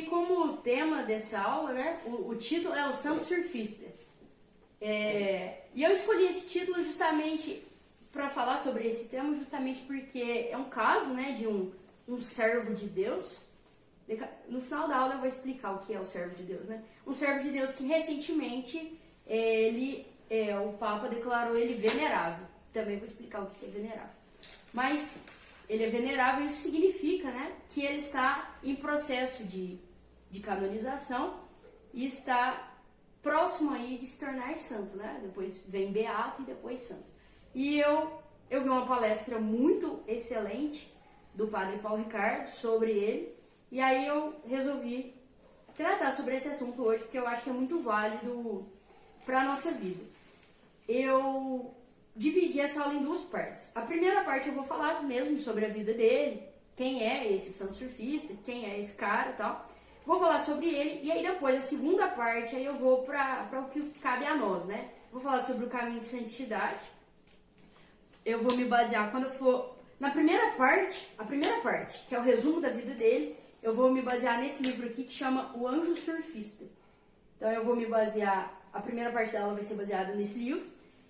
como tema dessa aula, né, o título é o Santo Surfista. E eu escolhi esse título justamente para falar sobre esse tema, justamente porque é um caso, né, de um servo de Deus. No final da aula eu vou explicar o que é o servo de Deus, né? Um servo de Deus que recentemente o Papa declarou ele venerável. Também vou explicar o que é venerável. Mas ele é venerável e isso significa, né, que ele está em processo de canonização e está próximo aí de se tornar santo, né? Depois vem beato e depois santo. E eu vi uma palestra muito excelente do padre Paulo Ricardo sobre ele, e aí eu resolvi tratar sobre esse assunto hoje, porque eu acho que é muito válido para a nossa vida. Eu dividi essa aula em duas partes. A primeira parte eu vou falar mesmo sobre a vida dele, quem é esse santo surfista, quem é esse cara e tal. Vou falar sobre ele, e aí depois, a segunda parte, aí eu vou para o que cabe a nós, né? Vou falar sobre o caminho de santidade. Eu vou me basear, quando eu for na primeira parte, a primeira parte, que é o resumo da vida dele, eu vou me basear nesse livro aqui que chama O Anjo Surfista. Então eu vou me basear, a primeira parte da aula vai ser baseada nesse livro,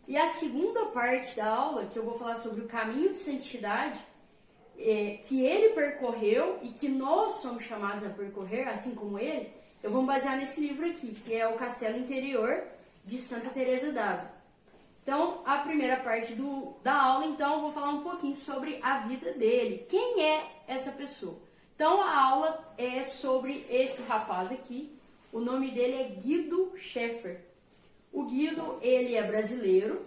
e a segunda parte da aula, que eu vou falar sobre o caminho de santidade, que ele percorreu e que nós somos chamados a percorrer, assim como ele, eu vou me basear nesse livro aqui, que é O Castelo Interior, de Santa Teresa d'Ávila. Então, a primeira parte da aula, então, eu vou falar um pouquinho sobre a vida dele. Quem é essa pessoa? Então, a aula é sobre esse rapaz aqui. O nome dele é Guido Schaeffer. O Guido, ele é brasileiro,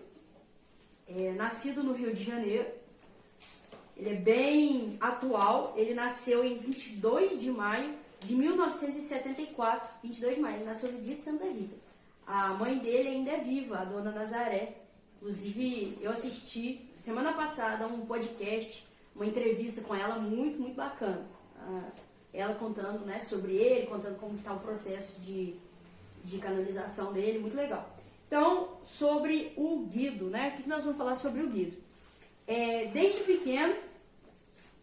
nascido no Rio de Janeiro. Ele é bem atual. Ele nasceu em 22 de maio de 1974. 22 de maio, ele nasceu no dia de Santa Rita. A mãe dele ainda é viva, a dona Nazaré. Inclusive, eu assisti semana passada um podcast, uma entrevista com ela muito, muito bacana. Ela contando, né, sobre ele, contando como está o processo de canonização dele, muito legal. Então, sobre o Guido, né? O que nós vamos falar sobre o Guido? Desde pequeno,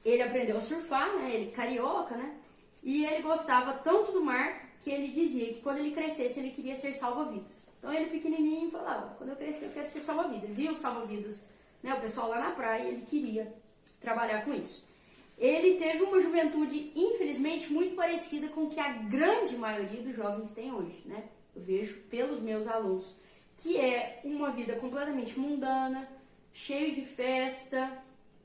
ele aprendeu a surfar, né? Ele é carioca, né? E ele gostava tanto do mar que ele dizia que quando ele crescesse ele queria ser salva-vidas. Então ele pequenininho falava, quando eu crescer eu quero ser salva-vidas. Ele via os salva-vidas, né, o pessoal lá na praia, e ele queria trabalhar com isso. Ele teve uma juventude, infelizmente, muito parecida com o que a grande maioria dos jovens tem hoje, né? Eu vejo pelos meus alunos, que é uma vida completamente mundana, cheio de festa,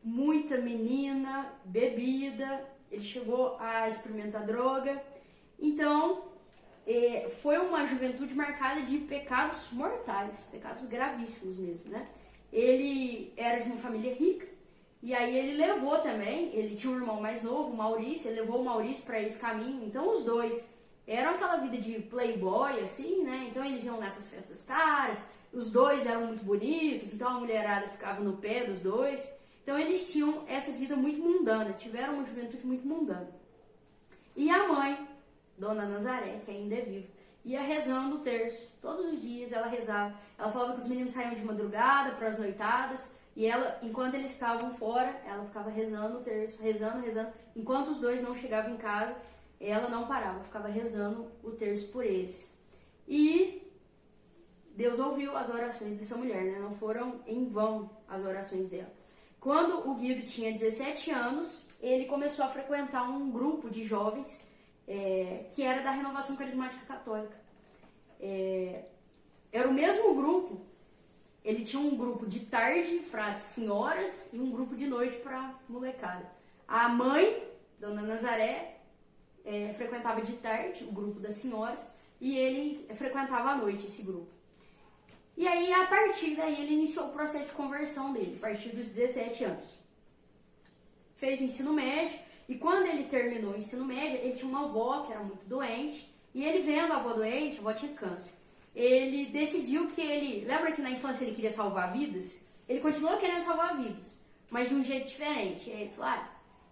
muita menina, bebida. Ele chegou a experimentar droga. Então, foi uma juventude marcada de pecados mortais, pecados gravíssimos mesmo, né? Ele era de uma família rica, e aí ele levou também, ele tinha um irmão mais novo, o Maurício, ele levou o Maurício para esse caminho. Então os dois eram aquela vida de playboy, assim, né? Então eles iam nessas festas caras, os dois eram muito bonitos, então a mulherada ficava no pé dos dois. Então eles tinham essa vida muito mundana, tiveram uma juventude muito mundana. E a mãe, Dona Nazaré, que ainda é viva, ia rezando o terço. Todos os dias ela rezava. Ela falava que os meninos saíam de madrugada para as noitadas, e ela, enquanto eles estavam fora, ela ficava rezando o terço, rezando. Enquanto os dois não chegavam em casa, ela não parava, ficava rezando o terço por eles. E Deus ouviu as orações dessa mulher, né? Não foram em vão as orações dela. Quando o Guido tinha 17 anos, ele começou a frequentar um grupo de jovens que era da Renovação Carismática Católica. Era o mesmo grupo. Ele tinha um grupo de tarde para as senhoras e um grupo de noite para molecada. A mãe, Dona Nazaré, frequentava de tarde o grupo das senhoras e ele frequentava à noite esse grupo. E aí, a partir daí, ele iniciou o processo de conversão dele, a partir dos 17 anos. Fez o ensino médio, e quando ele terminou o ensino médio, ele tinha uma avó que era muito doente, e ele vendo a avó doente, a avó tinha câncer, ele decidiu que ele... Lembra que na infância ele queria salvar vidas? Ele continuou querendo salvar vidas, mas de um jeito diferente. E aí ele falou,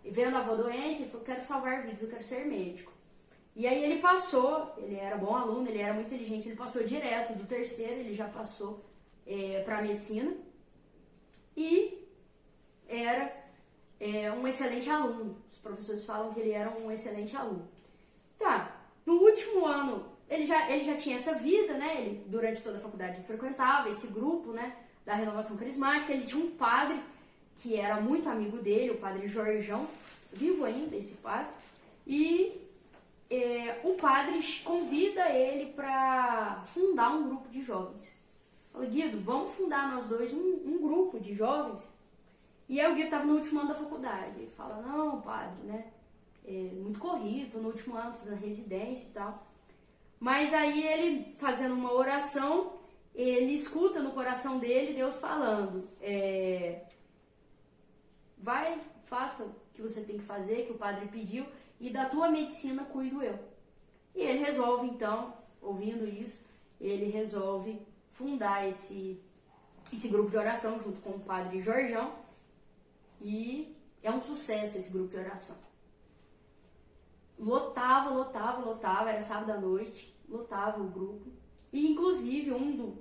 vendo a avó doente, ele falou, quero salvar vidas, eu quero ser médico. E aí ele passou, ele era bom aluno, ele era muito inteligente, ele passou direto do terceiro, ele já passou para a medicina. E era um excelente aluno. Os professores falam que ele era um excelente aluno. Tá, ele já tinha essa vida, né? Ele, durante toda a faculdade, ele frequentava esse grupo, né? Da Renovação Carismática. Ele tinha um padre que era muito amigo dele, o padre Jorjão, vivo ainda esse padre. E o padre convida ele para fundar um grupo de jovens. Fala, Guido, vamos fundar nós dois um grupo de jovens? E aí o Guido estava no último ano da faculdade. Ele fala, não, padre, né? Muito corrido, tô no último ano fazendo residência e tal. Mas aí ele, fazendo uma oração, ele escuta no coração dele Deus falando, vai, faça o que você tem que fazer, que o padre pediu, e da tua medicina cuido eu. E ele resolve então, ouvindo isso, ele resolve fundar esse grupo de oração junto com o padre Jorjão, e é um sucesso esse grupo de oração. Lotava, era sábado à noite, lotava o grupo. E inclusive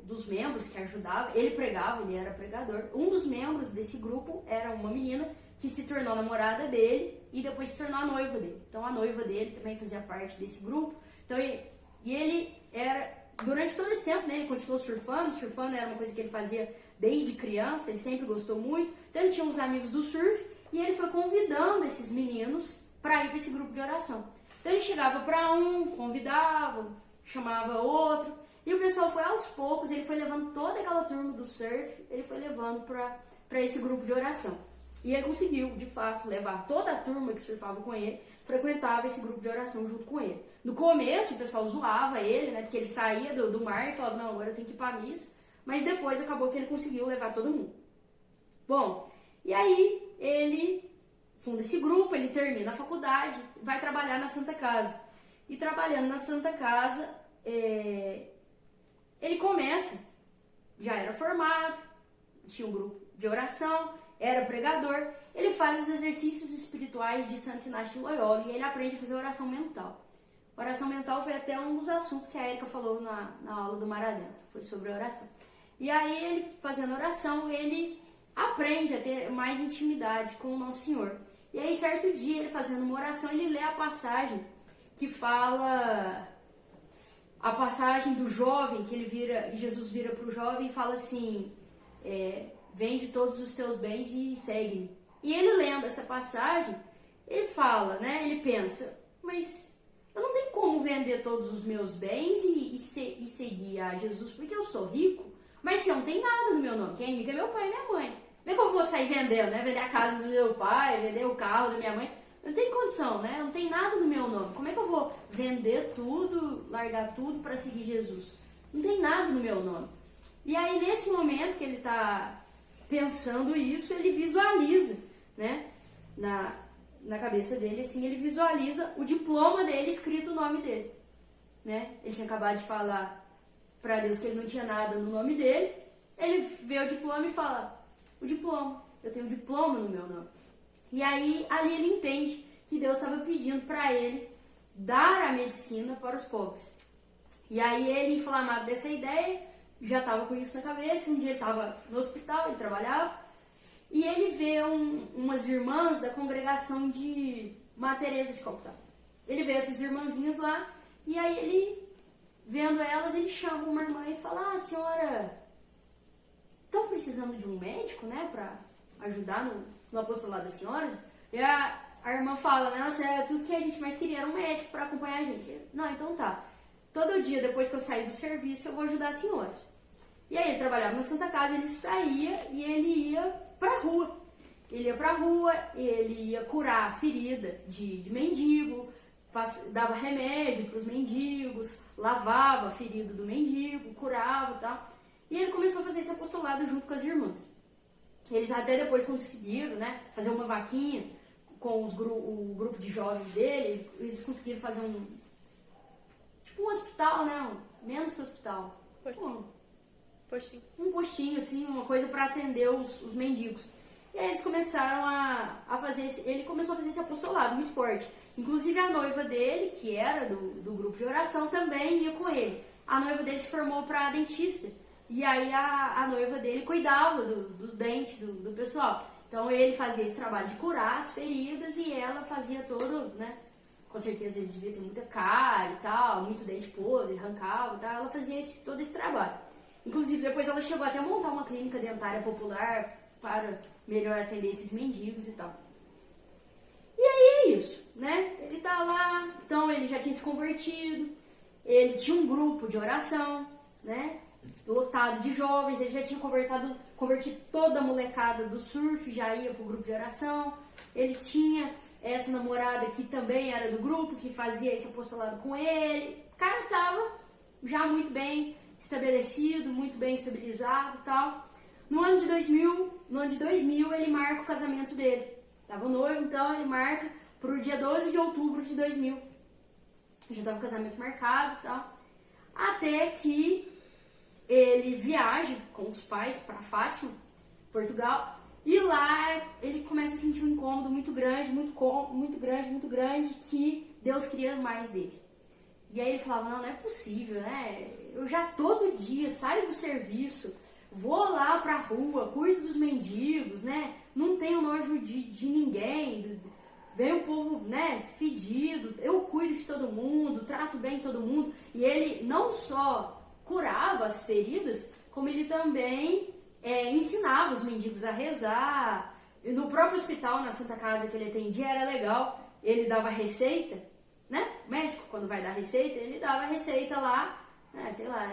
dos membros que ajudava, ele pregava, ele era pregador. Um dos membros desse grupo era uma menina que se tornou namorada dele e depois se tornou a noiva dele. Então a noiva dele também fazia parte desse grupo. Então, ele era, durante todo esse tempo, né, ele continuou surfando era uma coisa que ele fazia desde criança, ele sempre gostou muito. Então ele tinha uns amigos do surf e ele foi convidando esses meninos para ir para esse grupo de oração. Então ele chegava para um, convidava, chamava outro, e o pessoal foi aos poucos, ele foi levando toda aquela turma do surf, ele foi levando para esse grupo de oração. E ele conseguiu, de fato, levar toda a turma que surfava com ele, frequentava esse grupo de oração junto com ele. No começo o pessoal zoava ele, né, porque ele saía do mar e falava, não, agora eu tenho que ir para a missa, mas depois acabou que ele conseguiu levar todo mundo. Bom, e aí ele funda esse grupo, ele termina a faculdade, vai trabalhar na Santa Casa. E trabalhando na Santa Casa, ele começa, já era formado, tinha um grupo de oração, era pregador, ele faz os exercícios espirituais de Santo Inácio de Loyola e ele aprende a fazer oração mental. Oração mental foi até um dos assuntos que a Érica falou na aula do Mar Adentro, foi sobre a oração. E aí ele, fazendo oração, ele aprende a ter mais intimidade com o Nosso Senhor. E aí, certo dia, ele fazendo uma oração, ele lê a passagem que fala, a passagem do jovem, que Jesus vira para o jovem e fala assim, vende todos os teus bens e segue-me. E ele lendo essa passagem, ele fala, né, ele pensa, mas eu não tenho como vender todos os meus bens e seguir a Jesus, porque eu sou rico, mas se eu não tenho nada no meu nome, quem é rico é meu pai e minha mãe. Como é que eu vou sair vendendo, né? Vender a casa do meu pai, vender o carro da minha mãe? Não tem condição, né? Não tem nada no meu nome. Como é que eu vou vender tudo, largar tudo para seguir Jesus? Não tem nada no meu nome. E aí, nesse momento que ele está pensando isso, ele visualiza, né? Na cabeça dele, assim, ele visualiza o diploma dele escrito o nome dele, né? Ele tinha acabado de falar para Deus que ele não tinha nada no nome dele. Ele vê o diploma e fala, o diploma, eu tenho um diploma no meu nome. E aí, ali ele entende que Deus estava pedindo para ele dar a medicina para os pobres. E aí ele, inflamado dessa ideia, já estava com isso na cabeça. Um dia ele estava no hospital, ele trabalhava, e ele vê umas irmãs da congregação de Madre Teresa de Calcutá. Ele vê essas irmãzinhas lá, e aí ele, vendo elas, ele chama uma irmã e fala, senhora, estão precisando de um médico, né, para ajudar no apostolado das senhoras? E a irmã fala, nossa, tudo que a gente mais queria era um médico para acompanhar a gente. Não, então tá. Todo dia, depois que eu sair do serviço, eu vou ajudar as senhoras. E aí ele trabalhava na Santa Casa, ele saía e ele ia pra rua. Ele ia pra rua, ele ia curar a ferida de mendigo, dava remédio para os mendigos, lavava a ferida do mendigo, curava e tal. E ele começou a fazer esse apostolado junto com as irmãs. Eles até depois conseguiram, né, fazer uma vaquinha com o grupo de jovens dele. Eles conseguiram fazer um hospital, né, menos que hospital. Postinho. Um postinho, assim, uma coisa para atender os mendigos. E aí eles começaram a fazer ele começou a fazer esse apostolado muito forte. Inclusive a noiva dele, que era do grupo de oração, também ia com ele. A noiva dele se formou para dentista. E aí a noiva dele cuidava do dente do pessoal. Então ele fazia esse trabalho de curar as feridas e ela fazia todo, né, com certeza ele devia ter muita cara e tal, muito dente podre, arrancava e tal. Ela fazia todo esse trabalho. Inclusive, depois ela chegou até a montar uma clínica dentária popular para melhor atender esses mendigos e tal. E aí é isso, né? Ele tá lá, então ele já tinha se convertido, ele tinha um grupo de oração, né? Lotado de jovens, ele já tinha convertido toda a molecada do surf, já ia pro grupo de oração. Ele tinha essa namorada que também era do grupo, que fazia esse apostolado com ele. O cara tava já muito bem estabelecido, muito bem estabilizado e tal. No ano de 2000, ele marca o casamento dele. Tava noivo, então ele marca pro dia 12 de outubro de 2000. Já tava o casamento marcado e tal. Até que ele viaja com os pais para Fátima, Portugal, e lá ele começa a sentir um incômodo muito grande, muito grande, que Deus queria mais dele. E aí ele falava, não é possível, né? Eu já todo dia saio do serviço, vou lá pra rua, cuido dos mendigos, né? Não tenho nojo de ninguém, vem o povo, né, fedido, eu cuido de todo mundo, trato bem todo mundo. E ele não só curava as feridas, como ele também ensinava os mendigos a rezar. E no próprio hospital, na Santa Casa que ele atendia, era legal, ele dava receita, né? O médico, quando vai dar receita, ele dava receita lá, sei lá,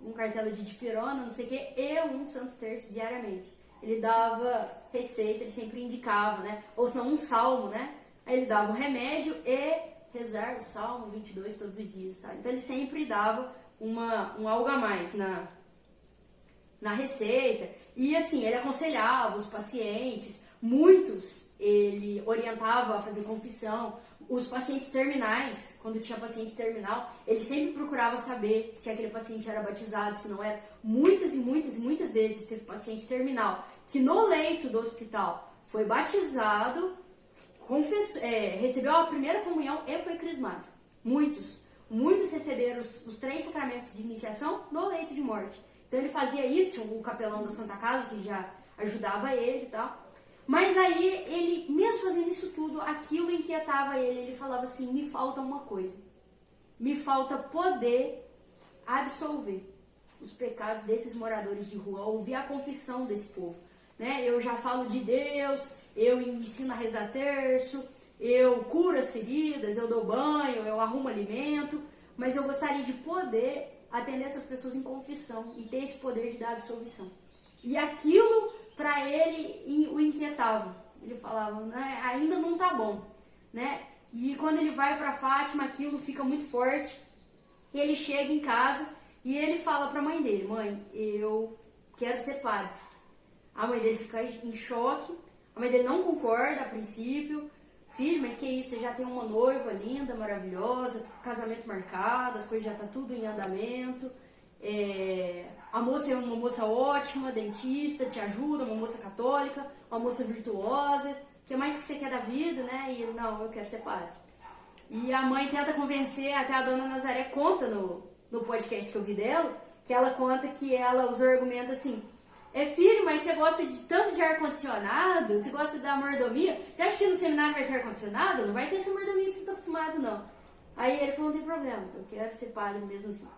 um cartelo de dipirona, não sei o que, e um santo terço diariamente. Ele dava receita, ele sempre indicava, né? Ou senão um salmo, né? Aí ele dava o remédio e rezar o salmo 22 todos os dias, tá? Então ele sempre dava um algo a mais na receita. E assim, ele aconselhava os pacientes, muitos ele orientava a fazer confissão. Os pacientes terminais, quando tinha paciente terminal, ele sempre procurava saber se aquele paciente era batizado, se não era. Muitas vezes teve paciente terminal que no leito do hospital foi batizado, recebeu a primeira comunhão e foi crismado. Muitos receberam os 3 sacramentos de iniciação no leito de morte. Então ele fazia isso, o capelão da Santa Casa, que já ajudava ele e tal. Mas aí, ele, mesmo fazendo isso tudo, aquilo inquietava ele. Ele falava assim, me falta uma coisa. Me falta poder absolver os pecados desses moradores de rua, ouvir a confissão desse povo. Né? Eu já falo de Deus, eu ensino a rezar terço, eu curo as feridas, eu dou banho, eu arrumo alimento, mas eu gostaria de poder atender essas pessoas em confissão e ter esse poder de dar absolvição. E aquilo, para ele, o inquietava. Ele falava, né, ainda não tá bom, né? E quando ele vai para Fátima, aquilo fica muito forte. E ele chega em casa e ele fala para a mãe dele, mãe, eu quero ser padre. A mãe dele fica em choque, a mãe dele não concorda a princípio. Filho, mas que isso, você já tem uma noiva linda, maravilhosa, casamento marcado, as coisas já tá tudo em andamento. A moça é uma moça ótima, dentista, te ajuda, uma moça católica, uma moça virtuosa. O que mais que você quer da vida, né? E ele, não, eu quero ser padre. E a mãe tenta convencer, até a dona Nazaré conta no podcast que eu vi dela, que ela conta que ela usou argumento assim, filho, mas você gosta tanto de ar-condicionado, você gosta da mordomia, você acha que no seminário vai ter ar-condicionado? Não vai ter essa mordomia que você está acostumado, não. Aí ele falou, não tem problema, eu quero ser padre mesmo assim.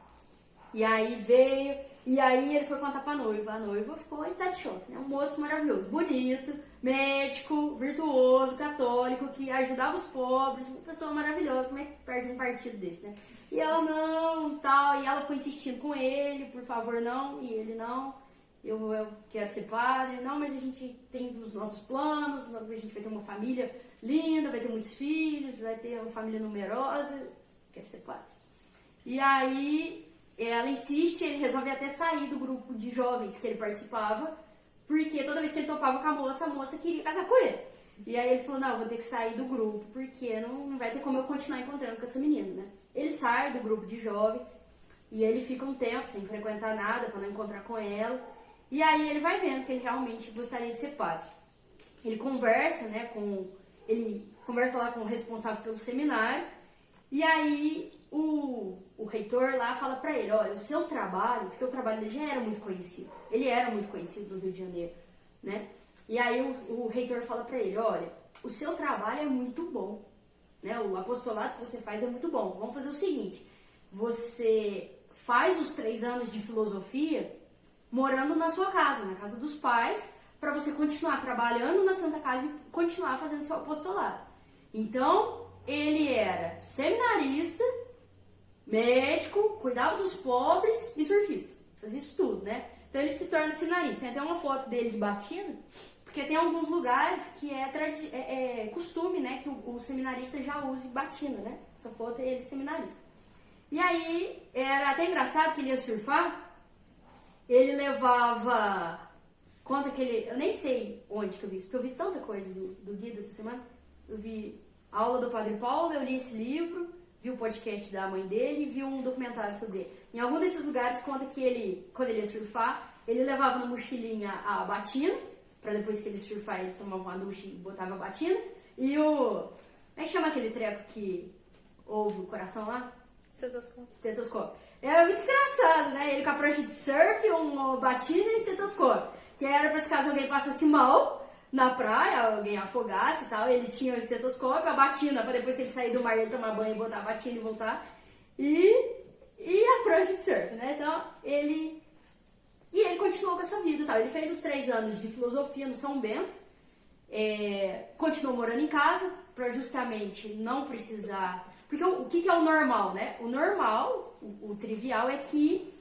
E aí veio, e aí ele foi contar pra noiva. A noiva ficou em estado de choque, né? Um moço maravilhoso, bonito, médico, virtuoso, católico, que ajudava os pobres, uma pessoa maravilhosa, como é que perde um partido desse, né? E ela não, tal, e ela ficou insistindo com ele, por favor, não, e ele não. Eu quero ser padre, não, mas a gente tem os nossos planos, a gente vai ter uma família linda, vai ter muitos filhos, vai ter uma família numerosa, quero ser padre. E aí ela insiste, ele resolve até sair do grupo de jovens que ele participava, porque toda vez que ele topava com a moça queria casar com ele. E aí ele falou, não, eu vou ter que sair do grupo, porque não vai ter como eu continuar encontrando com essa menina, né? Ele sai do grupo de jovens, e ele fica um tempo sem frequentar nada, para não encontrar com ela. E aí ele vai vendo que ele realmente gostaria de ser padre. Ele conversa, né, lá com o responsável pelo seminário, e aí o reitor lá fala pra ele, olha, o seu trabalho, porque o trabalho dele já era muito conhecido, ele era muito conhecido no Rio de Janeiro, né? E aí o reitor fala pra ele, olha, o seu trabalho é muito bom, né? O apostolado que você faz é muito bom. Vamos fazer o seguinte, você faz os 3 anos de filosofia morando na sua casa, na casa dos pais, para você continuar trabalhando na Santa Casa e continuar fazendo seu apostolado. Então, ele era seminarista, médico, cuidava dos pobres e surfista. Fazia isso tudo, né? Então ele se torna seminarista. Tem até uma foto dele de batina, porque tem alguns lugares que é costume, né? Que o seminarista já use batina, né? Essa foto é ele seminarista. E aí, era até engraçado que ele ia surfar, ele levava... Conta que ele... Eu nem sei onde que eu vi isso, porque eu vi tanta coisa do Guido essa semana. Eu vi a aula do Padre Paulo, eu li esse livro, vi o podcast da mãe dele e vi um documentário sobre ele. Em algum desses lugares conta que ele, quando ele ia surfar, ele levava na mochilinha a batina, pra depois que ele surfar ele tomava uma ducha e botava a batina. E o... Como é que chama aquele treco que ouve o coração lá? Estetoscópio. Estetoscópio. Era muito engraçado, né? Ele com a prancha de surf, uma batina e um estetoscópio. Que era pra se caso alguém passasse mal na praia, alguém afogasse e tal, ele tinha o estetoscópio, a batina, pra depois que ele sair do mar ele tomar banho e botar a batina e voltar. E a prancha de surf, né? Então, ele continuou com essa vida, tal. Ele fez os 3 anos de filosofia no São Bento, continuou morando em casa, pra justamente não precisar... Porque o que é o normal, né? O normal, o trivial, é que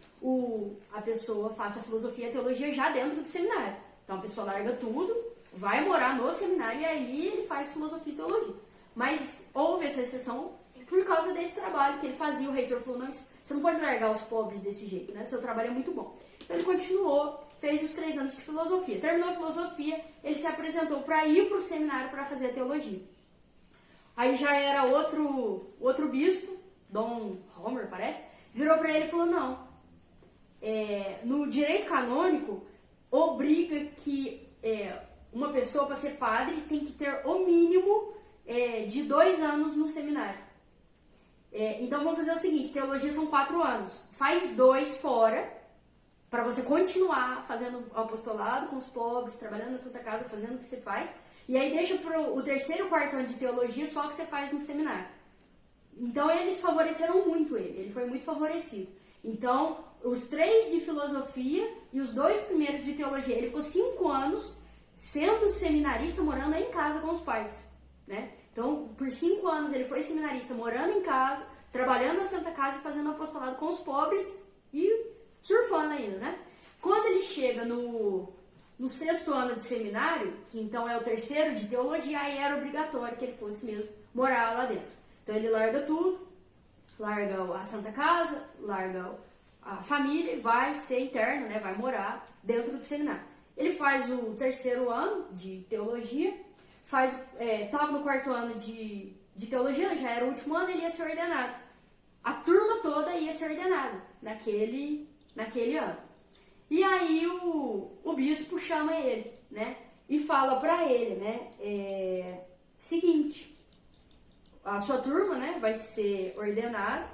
a pessoa faça filosofia e teologia já dentro do seminário. Então a pessoa larga tudo, vai morar no seminário e aí ele faz filosofia e teologia. Mas houve essa exceção por causa desse trabalho que ele fazia. O reitor falou, não, você não pode largar os pobres desse jeito, né? Seu trabalho é muito bom. Então ele continuou, fez os 3 anos de filosofia. Terminou a filosofia, ele se apresentou para ir para o seminário para fazer a teologia. Aí já era outro bispo, Dom Homer, parece, virou para ele e falou, não, no direito canônico, obriga que uma pessoa para ser padre tem que ter o mínimo de 2 anos no seminário. Então vamos fazer o seguinte, teologia são 4 anos, faz 2 fora, para você continuar fazendo apostolado com os pobres, trabalhando na Santa Casa, fazendo o que você faz, e aí deixa para o 3º e 4º ano de teologia só o que você faz no seminário. Então eles favoreceram muito ele foi muito favorecido. Então, os 3 de filosofia e os 2 primeiros de teologia, ele ficou 5 anos sendo seminarista, morando em casa com os pais, né? Então, por 5 anos ele foi seminarista, morando em casa, trabalhando na Santa Casa e fazendo apostolado com os pobres e surfando ainda, né? Quando ele chega no 6º ano de seminário, que então é o 3º de teologia, aí era obrigatório que ele fosse mesmo morar lá dentro. Então ele larga tudo, larga a Santa Casa, larga a família e vai ser interno, né? Vai morar dentro do seminário. Ele faz o 3º ano de teologia, estava no 4º ano de teologia, já era o último ano, ele ia ser ordenado. A turma toda ia ser ordenada naquele ano. E aí o bispo chama ele, né? E fala pra ele, né? Seguinte, a sua turma, né, vai ser ordenada,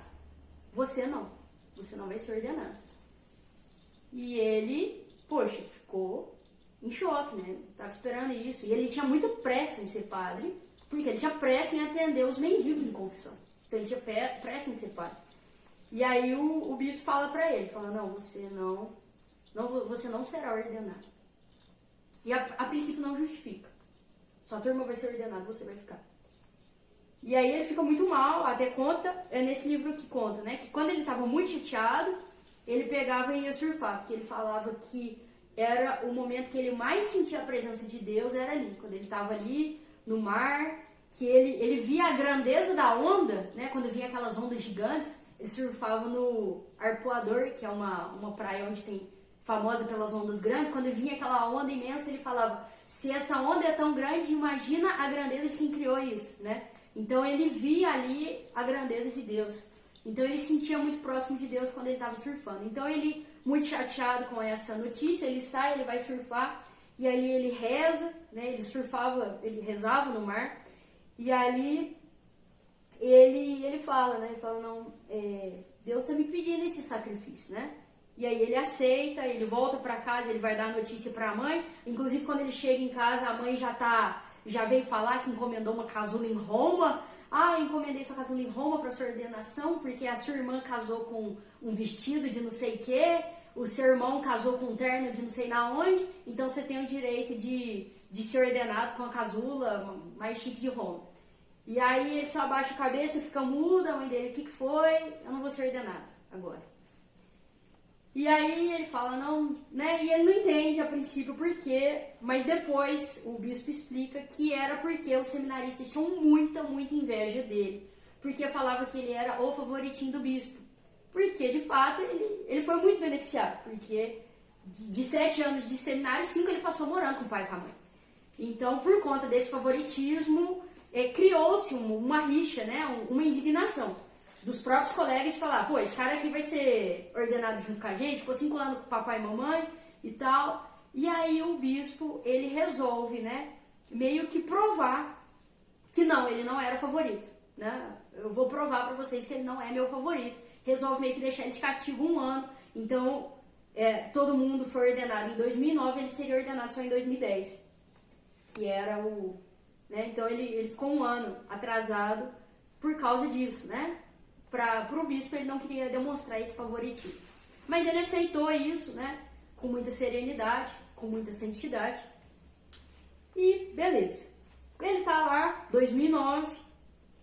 você não vai ser ordenado. E ele, poxa, ficou em choque, né? Tava esperando isso. E ele tinha muita pressa em ser padre, porque ele tinha pressa em atender os mendigos em confissão. Então ele tinha pressa em ser padre. E aí o bispo fala pra ele, fala, não, você não será ordenado. E a princípio não justifica. Sua turma vai ser ordenada, você vai ficar. E aí ele fica muito mal, até conta, é nesse livro que conta, né? Que quando ele estava muito chateado, ele pegava e ia surfar, porque ele falava que era o momento que ele mais sentia a presença de Deus, era ali. Quando ele estava ali no mar, que ele via a grandeza da onda, né? Quando vinha aquelas ondas gigantes, ele surfava no Arpoador, que é uma praia onde tem famosa pelas ondas grandes. Quando vinha aquela onda imensa, ele falava, se essa onda é tão grande, imagina a grandeza de quem criou isso, né? Então ele via ali a grandeza de Deus. Então ele se sentia muito próximo de Deus quando ele estava surfando. Então ele, muito chateado com essa notícia, ele sai, ele vai surfar, e ali ele reza, né? Ele rezava no mar, e ali ele fala, né? Ele fala, não, Deus está me pedindo esse sacrifício, né? E aí ele aceita, ele volta para casa, ele vai dar a notícia para a mãe. Inclusive quando ele chega em casa, a mãe já veio falar que encomendou uma casula em Roma. Ah, encomendei sua casula em Roma para sua ordenação, porque a sua irmã casou com um vestido de não sei o quê, o seu irmão casou com um terno de não sei na onde, então você tem o direito de ser ordenado com a casula mais chique de Roma. E aí ele só abaixa a cabeça, fica mudo, a mãe dele, o que foi? Eu não vou ser ordenado agora. E aí ele fala, não, né? E ele não entende a princípio por quê, mas depois o bispo explica que era porque os seminaristas tinham muita inveja dele, porque falava que ele era o favoritinho do bispo. Porque, de fato, ele foi muito beneficiado, porque de 7 anos de seminário, 5 ele passou morando com o pai e com a mãe. Então, por conta desse favoritismo, criou-se uma rixa, né? Uma indignação dos próprios colegas de falar, pô, esse cara aqui vai ser ordenado junto com a gente, ficou 5 anos com papai e mamãe e tal. E aí o bispo, ele resolve, né, meio que provar que não, ele não era o favorito, né? Eu vou provar pra vocês que ele não é meu favorito. Resolve meio que deixar ele de castigo 1 ano. Então, todo mundo foi ordenado em 2009, ele seria ordenado só em 2010. Que era o... Né? Então, ele ficou 1 ano atrasado por causa disso, né? Pro bispo, ele não queria demonstrar esse favoritismo. Mas ele aceitou isso, né? Com muita serenidade, com muita santidade. E beleza. Ele tá lá, 2009.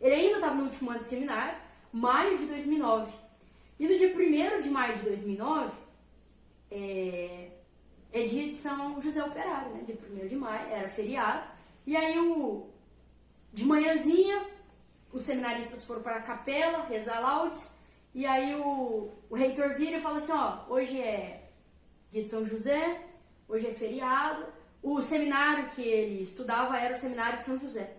Ele ainda estava no último ano de seminário, maio de 2009. E no dia 1º de maio de 2009, é dia de São José Operário, né? Dia 1º de maio, era feriado. E aí, de manhãzinha, os seminaristas foram para a capela, rezar laudes, e aí o reitor vira e fala assim, ó, hoje é dia de São José, hoje é feriado. O seminário que ele estudava era o seminário de São José.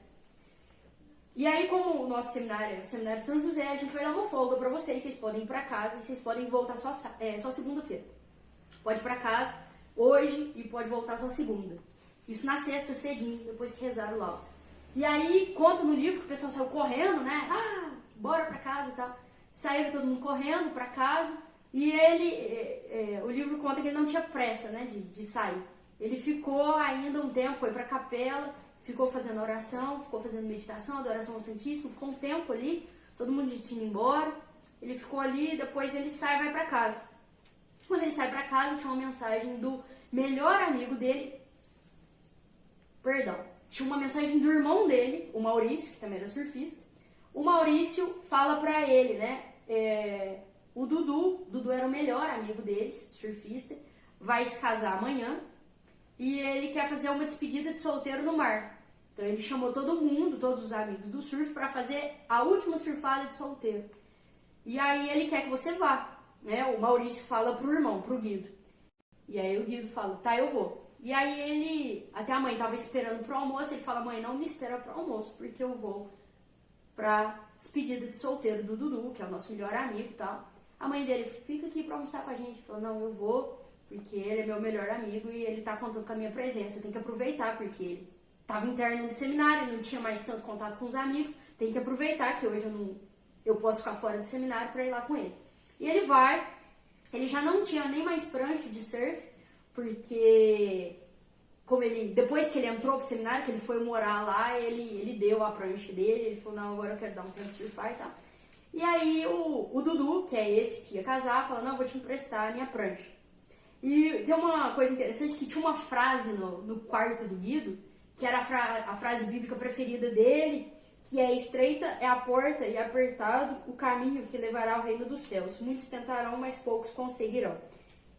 E aí, como o nosso seminário é o seminário de São José, a gente vai dar uma folga para vocês podem ir para casa e vocês podem voltar só segunda-feira. Pode ir para casa hoje e pode voltar só segunda. Isso na sexta, cedinho, depois que rezaram o laudes. E aí, conta no livro que o pessoal saiu correndo, né? Ah, bora pra casa e tal. Saíram todo mundo correndo pra casa. E ele, o livro conta que ele não tinha pressa, né, de sair. Ele ficou ainda um tempo, foi pra capela, ficou fazendo oração, ficou fazendo meditação, adoração ao Santíssimo, ficou um tempo ali, todo mundo tinha ido embora. Ele ficou ali, depois ele sai e vai pra casa. Quando ele sai pra casa, tinha uma mensagem do melhor amigo dele. Tinha uma mensagem do irmão dele, o Maurício, que também era surfista. O Maurício fala pra ele, né? O Dudu era o melhor amigo deles, surfista, vai se casar amanhã e ele quer fazer uma despedida de solteiro no mar. Então ele chamou todo mundo, todos os amigos do surf, pra fazer a última surfada de solteiro. E aí ele quer que você vá, né? O Maurício fala pro irmão, pro Guido. E aí o Guido fala, tá, eu vou. E aí até a mãe tava esperando pro almoço, ele fala, mãe, não me espera pro almoço, porque eu vou pra despedida de solteiro do Dudu, que é o nosso melhor amigo e tal. A mãe dele, fica aqui pra almoçar com a gente. Ele falou, não, eu vou, porque ele é meu melhor amigo e ele tá contando com a minha presença, eu tenho que aproveitar, porque ele tava interno no seminário, não tinha mais tanto contato com os amigos, tem que aproveitar que hoje eu posso ficar fora do seminário pra ir lá com ele. E ele vai, ele já não tinha nem mais prancha de surf, porque depois que ele entrou pro seminário, que ele foi morar lá, ele deu a prancha dele, ele falou, não, agora eu quero dar um tempo de surfar e tal. E aí o Dudu, que é esse que ia casar, fala, não, eu vou te emprestar a minha prancha. E tem uma coisa interessante, que tinha uma frase no quarto do Guido, que era a frase bíblica preferida dele, que é estreita é a porta e apertado o caminho que levará ao reino dos céus. Muitos tentarão, mas poucos conseguirão.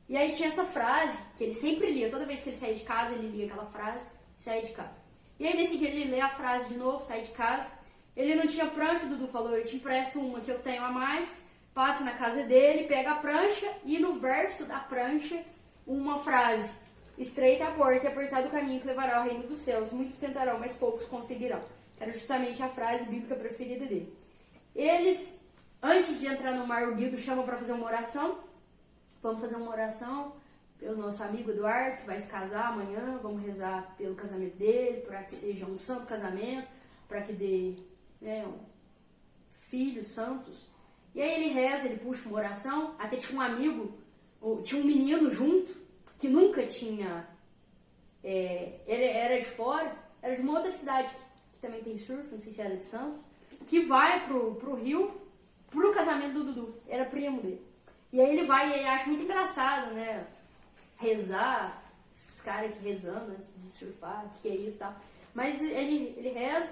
E aí tinha essa frase, que ele sempre lia, toda vez que ele saía de casa, ele lia aquela frase, saía de casa. E aí nesse dia ele lê a frase de novo, sai de casa. Ele não tinha prancha, o Dudu falou, eu te empresto uma que eu tenho a mais, passa na casa dele, pega a prancha e no verso da prancha, uma frase, estreita a porta e apertado o caminho que levará ao reino dos céus. Muitos tentarão, mas poucos conseguirão. Era justamente a frase bíblica preferida dele. Eles, antes de entrar no mar, o Guido chama para fazer uma oração. Vamos fazer uma oração pelo nosso amigo Eduardo, que vai se casar amanhã. Vamos rezar pelo casamento dele, para que seja um santo casamento, para que dê, né, filhos santos. E aí ele reza, ele puxa uma oração. Até tinha um amigo, tinha um menino junto, que nunca tinha... ele era de fora, era de uma outra cidade que também tem surf, não sei se era de Santos. que vai pro Rio pro casamento do Dudu. Era primo dele. E aí ele vai e ele acha muito engraçado, né? Rezar, esses caras aqui rezando antes de surfar, que é isso e tal. Mas ele reza,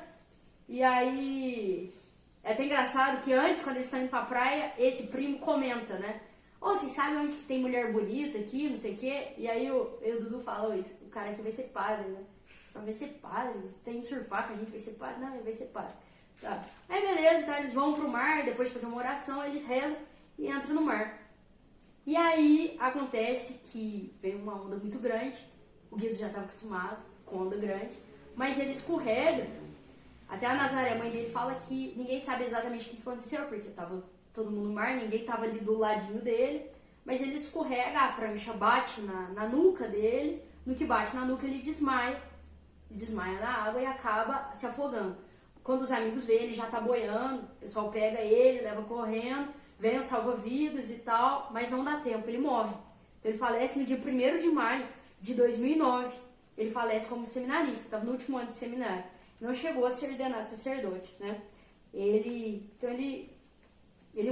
e aí é até engraçado que antes, quando eles estão indo pra praia, esse primo comenta, né? Ô, vocês sabem onde que tem mulher bonita aqui, não sei o quê? E aí o Dudu fala, o cara aqui vai ser padre, né? Fala, vai ser padre? Tem que surfar com a gente, vai ser padre? Não, ele vai ser padre. Tá. Aí beleza, então eles vão pro mar, depois de fazer uma oração, eles rezam e entram no mar. E aí acontece que veio uma onda muito grande, o Guido já estava acostumado com onda grande, mas ele escorrega. Até a Nazaré, a mãe dele, fala que ninguém sabe exatamente o que aconteceu, porque estava todo mundo no mar, ninguém estava ali do ladinho dele, mas ele escorrega, a prancha bate na nuca dele, no que bate na nuca ele desmaia na água e acaba se afogando. Quando os amigos veem, ele já tá boiando, o pessoal pega ele, leva correndo, vem o salva-vidas e tal, mas não dá tempo, ele morre. Então ele falece no dia 1º de maio de 2009, ele falece como seminarista, estava no último ano de seminário. Não chegou a ser ordenado sacerdote, né? Ele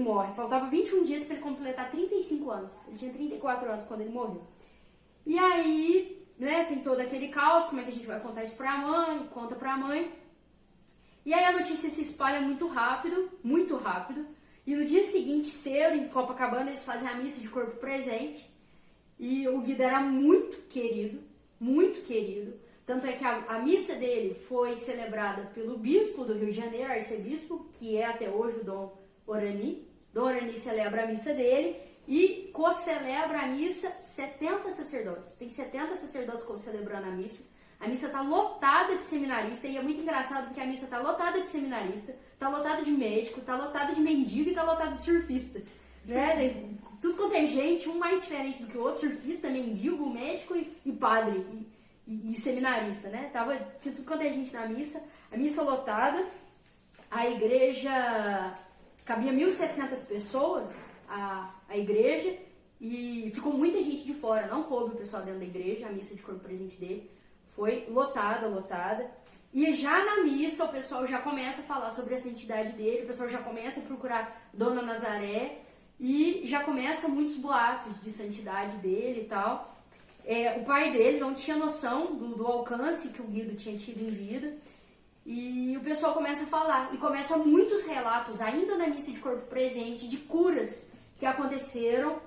morre. Faltava 21 dias para ele completar 35 anos. Ele tinha 34 anos quando ele morreu. E aí, né, tem todo aquele caos, como é que a gente vai contar isso pra mãe, conta pra mãe. E aí a notícia se espalha muito rápido, e no dia seguinte, cedo, em Copacabana, eles fazem a missa de corpo presente, e o Guido era muito querido, tanto é que a missa dele foi celebrada pelo bispo do Rio de Janeiro, arcebispo, que é até hoje o Dom Orani. Dom Orani celebra a missa dele e co-celebra a missa 70 sacerdotes. Tem 70 sacerdotes co-celebrando a missa. A missa tá lotada de seminarista e é muito engraçado porque a missa tá lotada de seminarista, tá lotada de médico, tá lotada de mendigo e tá lotada de surfista. Né? Tudo quanto é gente, um mais diferente do que o outro, surfista, mendigo, médico e padre. E seminarista, né? Tinha tudo quanto é gente na missa, a missa lotada, a igreja cabia 1.700 pessoas, a igreja, e ficou muita gente de fora, não coube o pessoal dentro da igreja, a missa de corpo presente dele foi lotada, e já na missa o pessoal já começa a falar sobre a santidade dele, o pessoal já começa a procurar Dona Nazaré, e já começa muitos boatos de santidade dele e tal. O pai dele não tinha noção do alcance que o Guido tinha tido em vida. E o pessoal começa a falar. E começa muitos relatos, ainda na missa de corpo presente, de curas que aconteceram.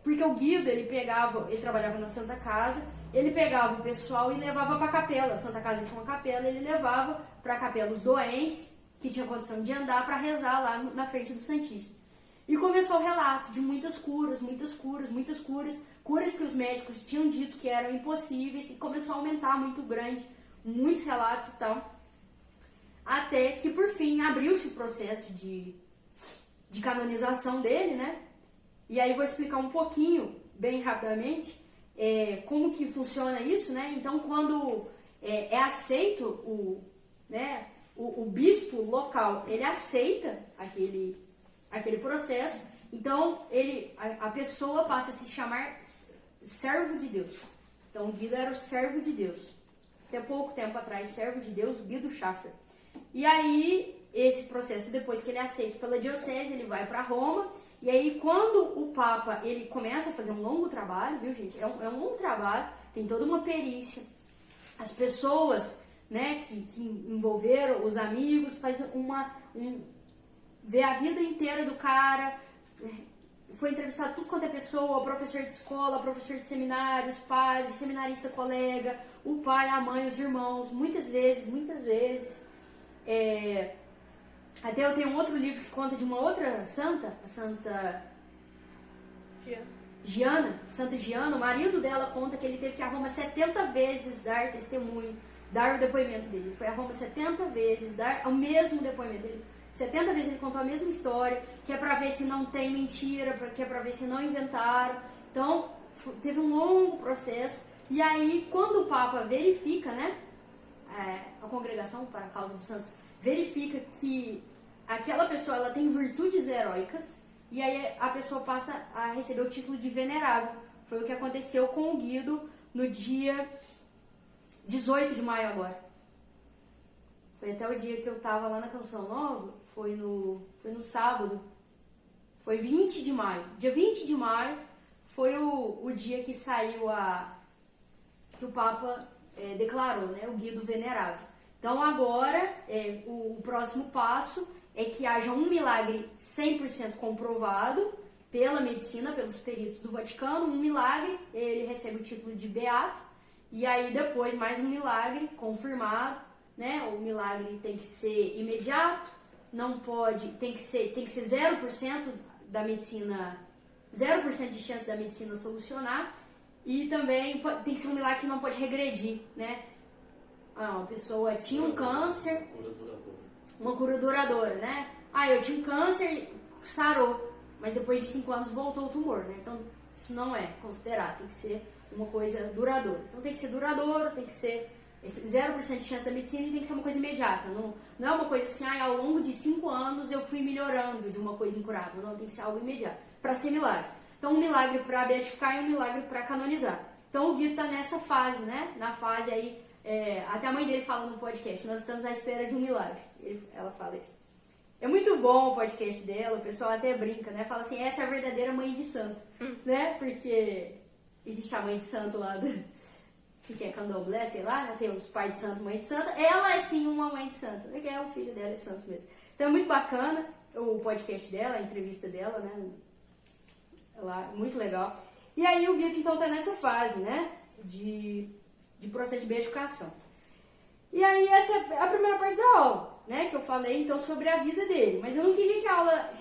Porque o Guido, ele trabalhava na Santa Casa, ele pegava o pessoal e levava para a capela. A Santa Casa tinha uma capela, ele levava para a capela os doentes, que tinham condição de andar, para rezar lá na frente do Santíssimo. E começou o relato de muitas curas, curas que os médicos tinham dito que eram impossíveis, e começou a aumentar muito grande, muitos relatos e tal, até que por fim abriu-se o processo de canonização dele, né? E aí vou explicar um pouquinho, bem rapidamente, como que funciona isso, né? Então quando é aceito o bispo local, ele aceita aquele processo. Então, a pessoa passa a se chamar servo de Deus. Então, o Guido era o servo de Deus. Até pouco tempo atrás, servo de Deus, Guido Schaffer. E aí, esse processo, depois que ele é aceito pela diocese, ele vai para Roma. E aí, quando o Papa, ele começa a fazer um longo trabalho, viu, gente? É um longo trabalho, tem toda uma perícia. As pessoas, né, que envolveram, os amigos, faz vê a vida inteira do cara. Foi entrevistado tudo quanto é pessoa, professor de escola, professor de seminários, padre, seminarista colega, o pai, a mãe, os irmãos, muitas vezes. Até eu tenho um outro livro que conta de uma outra santa, a Santa Santa Giana, o marido dela conta que ele teve que ir a Roma 70 vezes dar testemunho, dar o depoimento dele. Ele foi a Roma 70 vezes dar o mesmo depoimento. 70 vezes ele contou a mesma história, que é pra ver se não tem mentira, que é pra ver se não inventaram. Então, teve um longo processo. E aí, quando o Papa verifica, né, a Congregação para a Causa dos Santos, verifica que aquela pessoa ela tem virtudes heróicas, e aí a pessoa passa a receber o título de venerável. Foi o que aconteceu com o Guido no dia 18 de maio agora. Foi até o dia que eu tava lá na Canção Nova, foi no sábado, foi 20 de maio. Dia 20 de maio foi o dia que saiu que o Papa declarou, né, o Guia do Venerável. Então agora, o próximo passo é que haja um milagre 100% comprovado pela medicina, pelos peritos do Vaticano, um milagre, ele recebe o título de beato, e aí depois mais um milagre confirmado, né? O milagre tem que ser imediato, não pode, tem que ser 0% da medicina, 0% de chance da medicina solucionar, e também tem que ser um milagre que não pode regredir, né? Uma pessoa tinha um câncer, uma cura duradoura, né? Eu tinha um câncer, sarou, mas depois de 5 anos voltou o tumor, né? Então isso não é considerado, tem que ser uma coisa duradoura. Então tem que ser duradouro, tem que ser 0% de chance da medicina e tem que ser uma coisa imediata. Não é uma coisa assim, ao longo de 5 anos eu fui melhorando de uma coisa incurável. Não, tem que ser algo imediato, para ser milagre. Então um milagre para beatificar e um milagre para canonizar. Então o Guido tá nessa fase, né? Na fase aí, até a mãe dele fala no podcast, nós estamos à espera de um milagre. Ela fala isso. É muito bom o podcast dela, o pessoal até brinca, né? Fala assim, essa é a verdadeira mãe de santo, né? Porque existe a mãe de santo lá que é candomblé, sei lá, né? Tem os pais de santo, mãe de santo. Ela é sim uma mãe de santo, que é o filho dela, é santo mesmo. Então é muito bacana o podcast dela, a entrevista dela, né? Muito legal. E aí o Guido então tá nessa fase, né? De processo de beatificação. E aí essa é a primeira parte da aula, né? Que eu falei então sobre a vida dele. Mas eu não queria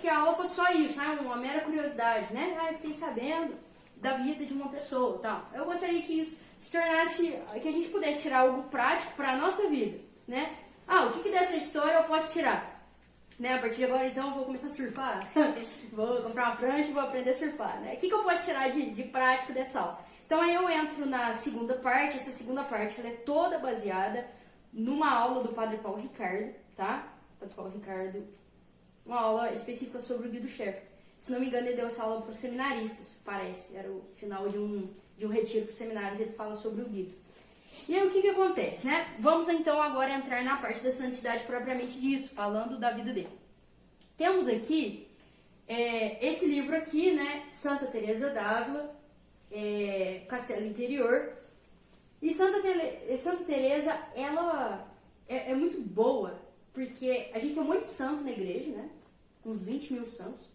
que a aula fosse só isso, né? Uma mera curiosidade, né? Eu fiquei sabendo da vida de uma pessoa, tal. Eu gostaria que isso se tornasse, que a gente pudesse tirar algo prático para a nossa vida, né? O que dessa história eu posso tirar? Né? A partir de agora, então, eu vou começar a surfar. Vou comprar uma prancha e vou aprender a surfar, né? O que eu posso tirar de prático dessa aula? Então, aí eu entro na segunda parte. Essa segunda parte, ela é toda baseada numa aula do Padre Paulo Ricardo, tá? Padre Paulo Ricardo, uma aula específica sobre o Guido Schaeffer. Se não me engano, ele deu essa aula para os seminaristas, parece. Era o final de um retiro para os seminários, ele fala sobre o Guido. E aí, o que acontece, né? Vamos, então, agora entrar na parte da santidade propriamente dito, falando da vida dele. Temos aqui esse livro aqui, né? Santa Teresa d'Ávila, Castelo Interior. E Santa Teresa, ela é muito boa, porque a gente tem um monte de santo na igreja, né? Uns 20 mil santos.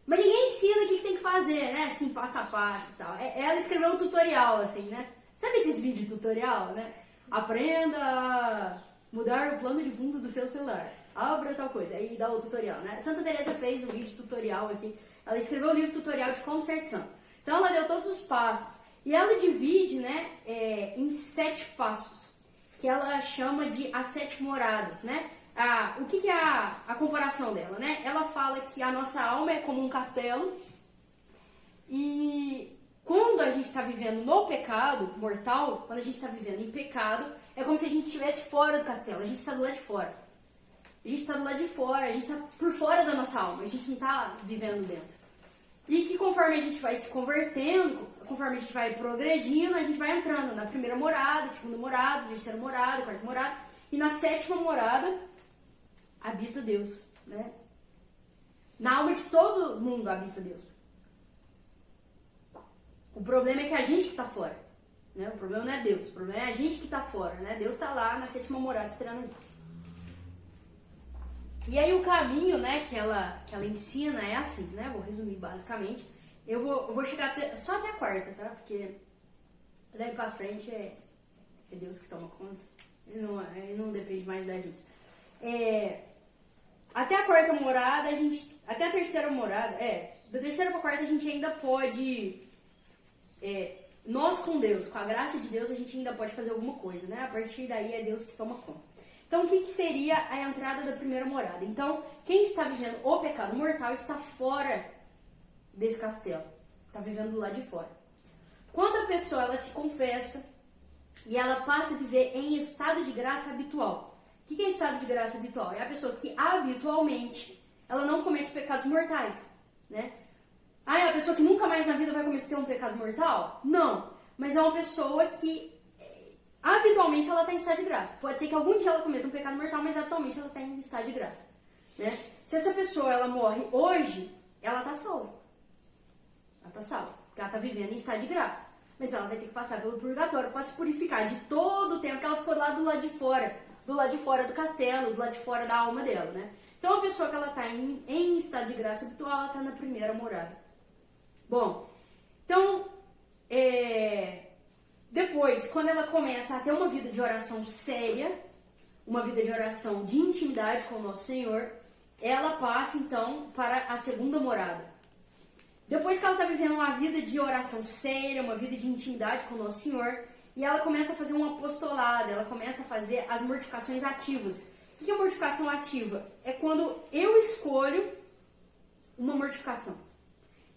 Mas ninguém ensina o que tem que fazer, né? Assim, passo a passo e tal. Ela escreveu um tutorial, assim, né? Sabe esses vídeos tutorial, né? Aprenda a mudar o plano de fundo do seu celular. Abra tal coisa. Aí dá o tutorial, né? Santa Teresa fez um vídeo tutorial aqui. Ela escreveu um livro tutorial de como ser santo. Então ela deu todos os passos. E ela divide, né, em 7 passos. Que ela chama de as 7 moradas, né? O que é a comparação dela, né? Ela fala que a nossa alma é como um castelo. E quando a gente está vivendo no pecado mortal, quando a gente está vivendo em pecado, é como se a gente estivesse fora do castelo, a gente está do lado de fora. A gente está do lado de fora, a gente está por fora da nossa alma, a gente não está vivendo dentro. E que conforme a gente vai se convertendo, conforme a gente vai progredindo, a gente vai entrando na primeira morada, segunda morada, terceira morada, quarta morada, e na 7ª morada habita Deus, né? Na alma de todo mundo habita Deus. O problema é que é a gente que está fora, né? O problema não é Deus, o problema é a gente que está fora, né? Deus está lá na 7ª morada esperando a gente. E aí o caminho, né, que ela ensina é assim, né? Vou resumir basicamente. Eu vou chegar só até a 4ª, tá? Porque daí pra frente é Deus que toma conta. Ele não depende mais da gente. Até a 4ª morada, até a 3ª morada, da 3ª pra 4ª a gente ainda pode... nós com Deus, com a graça de Deus, a gente ainda pode fazer alguma coisa, né? A partir daí é Deus que toma conta. Então, o que seria a entrada da primeira morada? Então, quem está vivendo o pecado mortal está fora desse castelo. Está vivendo do lado de fora. Quando a pessoa ela se confessa e ela passa a viver em estado de graça habitual. O que é estado de graça habitual? É a pessoa que habitualmente ela não comete pecados mortais, né? É a pessoa que nunca mais na vida vai cometer um pecado mortal? Não. Mas é uma pessoa que habitualmente ela está em estado de graça. Pode ser que algum dia ela cometa um pecado mortal, mas habitualmente ela está em estado de graça. Né? Se essa pessoa ela morre hoje, ela está salva. Ela está salva, porque ela está vivendo em estado de graça. Mas ela vai ter que passar pelo purgatório para se purificar de todo o tempo que ela ficou lá do lado de fora do castelo, do lado de fora da alma dela, né? Então a pessoa que ela está em estado de graça habitual, ela está na primeira morada. Bom, então, depois, quando ela começa a ter uma vida de oração séria, uma vida de oração de intimidade com o nosso Senhor, ela passa então para a segunda morada. Depois que ela está vivendo uma vida de oração séria, uma vida de intimidade com o nosso Senhor, e ela começa a fazer um apostolado, ela começa a fazer as mortificações ativas. O que é mortificação ativa? É quando eu escolho uma mortificação.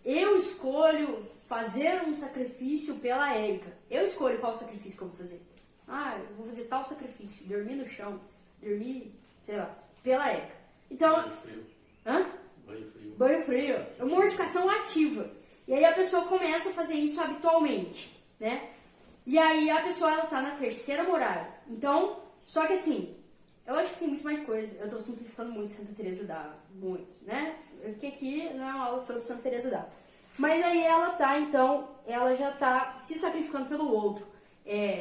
Eu escolho fazer um sacrifício pela Érica. Eu escolho qual sacrifício que eu vou fazer. Eu vou fazer tal sacrifício. Dormir no chão. Dormir, sei lá, pela Érica. Então... Banho frio. Hã? Banho frio. Banho frio. É uma mortificação ativa. E aí a pessoa começa a fazer isso habitualmente, né? E aí a pessoa, ela tá na terceira morada. Então, só que assim, eu acho que tem muito mais coisa. Eu tô simplificando muito Santa Teresa d'Ávila. Muito, né? Porque aqui não é uma aula sobre Santa Teresa d'Ávila. Mas aí ela tá, então, ela já tá se sacrificando pelo outro.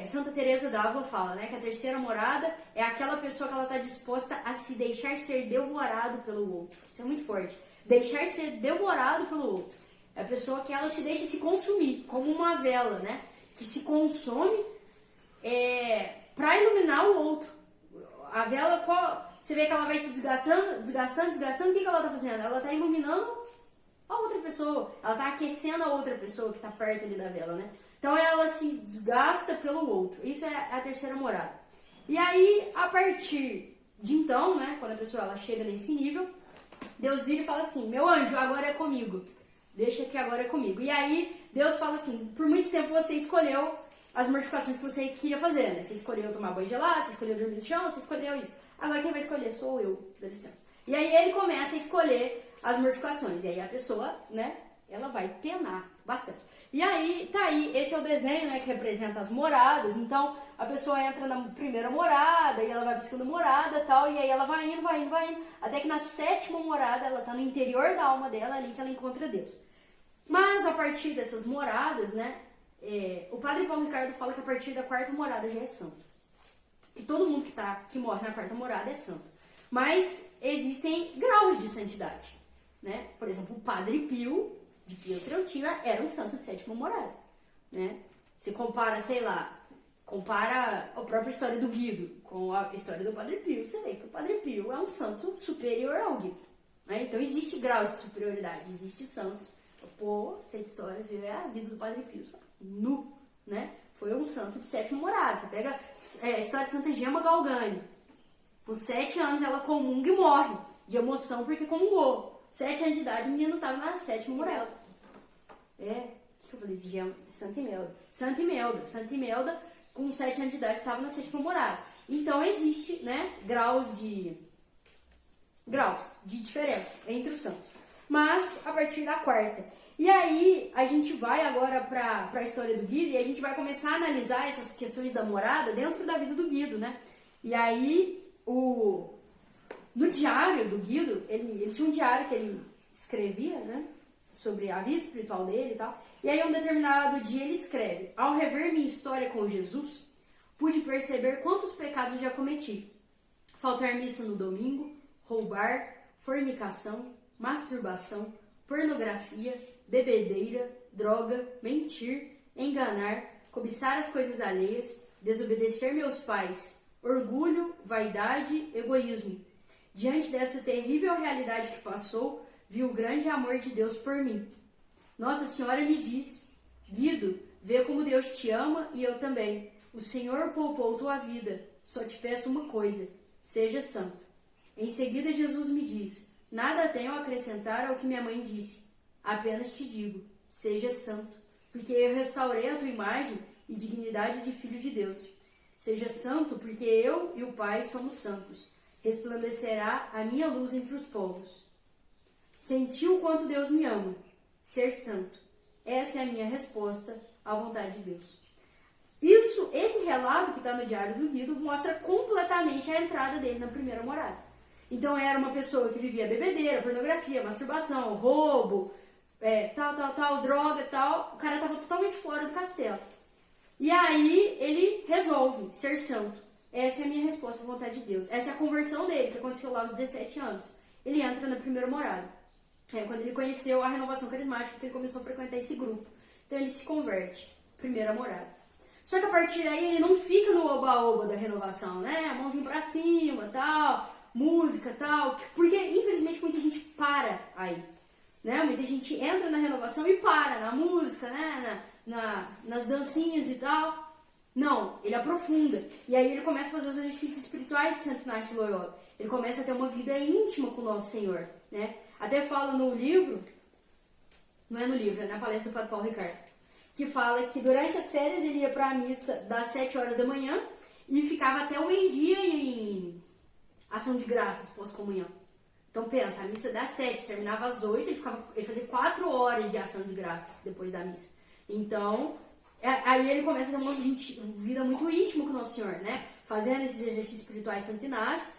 Santa Teresa d'Ávila fala, né, que a terceira morada é aquela pessoa que ela tá disposta a se deixar ser devorado pelo outro. Isso é muito forte. Deixar ser devorado pelo outro. É a pessoa que ela se deixa se consumir, como uma vela, né? Que se consome para iluminar o outro. A vela, você vê que ela vai se desgastando. O que ela tá fazendo? Ela tá iluminando a outra pessoa. Ela tá aquecendo a outra pessoa que tá perto ali da vela, né? Então ela se desgasta pelo outro. Isso é a terceira morada. E aí, a partir de então, né, quando a pessoa ela chega nesse nível, Deus vira e fala assim: meu anjo, agora é comigo. Deixa que agora é comigo. E aí, Deus fala assim: por muito tempo você escolheu as mortificações que você queria fazer, né? Você escolheu tomar banho gelado, você escolheu dormir no chão, você escolheu isso. Agora quem vai escolher sou eu, dá licença. E aí ele começa a escolher as mortificações. E aí a pessoa, né, ela vai penar bastante. E aí, tá aí, esse é o desenho, né, que representa as moradas. Então, a pessoa entra na primeira morada, e ela vai pra segunda morada e tal, e aí ela vai indo, até que na sétima morada, ela tá no interior da alma dela, ali que ela encontra Deus. Mas, a partir dessas moradas, né, o padre Paulo Ricardo fala que a partir da quarta morada já é santo. Que todo mundo que morre na quarta morada é santo. Mas, existem graus de santidade, né? Por exemplo, o Padre Pio de Pietrelcina era um santo de sétima morada, né? Você compara, sei lá, a própria história do Guido com a história do Padre Pio, você vê que o Padre Pio é um santo superior ao Guido, né? Então existe graus de superioridade, existe santos. Pô, essa história é a vida do Padre Pio, nu, né? Foi um santo de sétima morada. Você pega a história de Santa Gema Galgani. Com 7 anos ela comunga e morre de emoção porque comungou. 7 anos de idade, o menino estava na sétima morada. O que eu falei de Gema? Santa Imelda. Santa Imelda, com 7 anos de idade, estava na sétima morada. Então, existe, né, graus de diferença entre os santos. Mas, a partir da quarta. E aí, a gente vai agora para a história do Guido e a gente vai começar a analisar essas questões da morada dentro da vida do Guido, né? E aí, no diário do Guido, ele tinha um diário que ele escrevia, né, sobre a vida espiritual dele e tal. E aí, um determinado dia, ele escreve: ao rever minha história com Jesus, pude perceber quantos pecados já cometi. Faltar missa no domingo, roubar, fornicação, masturbação, pornografia, bebedeira, droga, mentir, enganar, cobiçar as coisas alheias, desobedecer meus pais, orgulho, vaidade, egoísmo. Diante dessa terrível realidade que passou, vi o grande amor de Deus por mim. Nossa Senhora me diz: Guido, vê como Deus te ama e eu também. O Senhor poupou tua vida. Só te peço uma coisa: seja santo. Em seguida, Jesus me diz: nada tenho a acrescentar ao que minha mãe disse. Apenas te digo: seja santo, porque eu restaurei a tua imagem e dignidade de filho de Deus. Seja santo, porque eu e o Pai somos santos. Resplandecerá a minha luz entre os povos. Senti o quanto Deus me ama. Ser santo. Essa é a minha resposta à vontade de Deus. Isso esse relato que está no Diário do Guido mostra completamente a entrada dele na primeira morada. Então era uma pessoa que vivia bebedeira, pornografia, masturbação, roubo, tal, droga, tal. O cara estava totalmente fora do castelo. E aí ele resolve ser santo. Essa é a minha resposta à vontade de Deus. Essa é a conversão dele, que aconteceu lá aos 17 anos. Ele entra na primeira morada. Quando ele conheceu a renovação carismática, que ele começou a frequentar esse grupo. Então ele se converte. Primeira morada. Só que a partir daí ele não fica no oba-oba da renovação, né? Mãozinha pra cima, tal, música, tal. Porque, infelizmente, muita gente para aí. Né? Muita gente entra na renovação e para na música, né? Nas dancinhas e tal. Não, ele aprofunda. E aí ele começa a fazer os exercícios espirituais de Santo Inácio de Loyola. Ele começa a ter uma vida íntima com o Nosso Senhor, né? Até fala no livro, não é no livro, é na palestra do Padre Paulo Ricardo, que fala que durante as férias ele ia para a missa das 7 horas da manhã e ficava até o meio-dia em ação de graças pós-comunhão. Então pensa, a missa das 7, terminava às 8, ele fazia 4 horas de ação de graças depois da missa. Então, aí ele começa a ter uma vida muito íntima com o Nosso Senhor, né? Fazendo esses exercícios espirituais de Santo Inácio.